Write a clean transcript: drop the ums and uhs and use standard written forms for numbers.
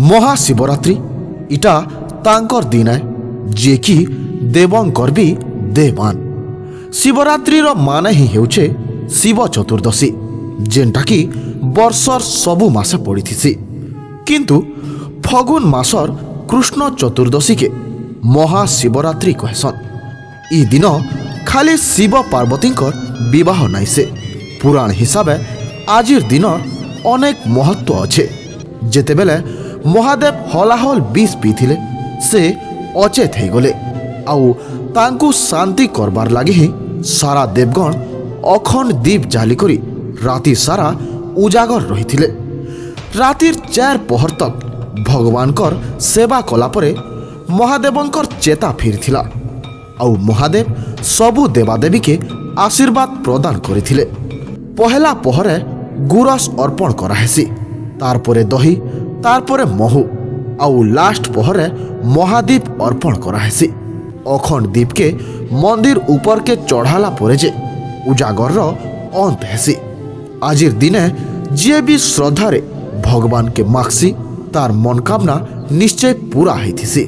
महाशिवरात्रि इटा तांकर दिन है जे कि देवंकर भी देवान। शिवरात्रि मान ही हेउछे शिव चतुर्दशी जेनटा कि वर्षर सबु मासे पड़ीथि किंतु फगुन मासर कृष्ण चतुर्दशी के महाशिवरात्रि कहसन। ई दिन खाली शिव पार्वती विवाह नाई से पुराण हिसाब आजिर दिन अनेक महत्व अच्छे। जेतेबेले महादेव हलाहल विष पीथिले से अचेत हो गले आउ तांकु शांति करबार लगी ही सारा देवगण अखंड दीप जाली करी राति सारा उजागर रही। रातिर 4 पहर तक भगवानकर सेवा कलापरे महादेवंकर चेता फिरथिला आउ महादेव सबु देवादेवी के आशीर्वाद प्रदान करथिले। पहला पहरे गुरस अर्पण कराहेसी, तारपरे दही, तारपरे महू आउ लास्ट पहरे महादीप अर्पण कराहेसी। अखंड दीप के मंदिर ऊपर के चढ़ाला परे जे उजागर रो अंत हेसी। आजिर दिने जे भी श्रद्धारे भगवान के मागसी तार मनोकामना निश्चय पूरा होइथिसी।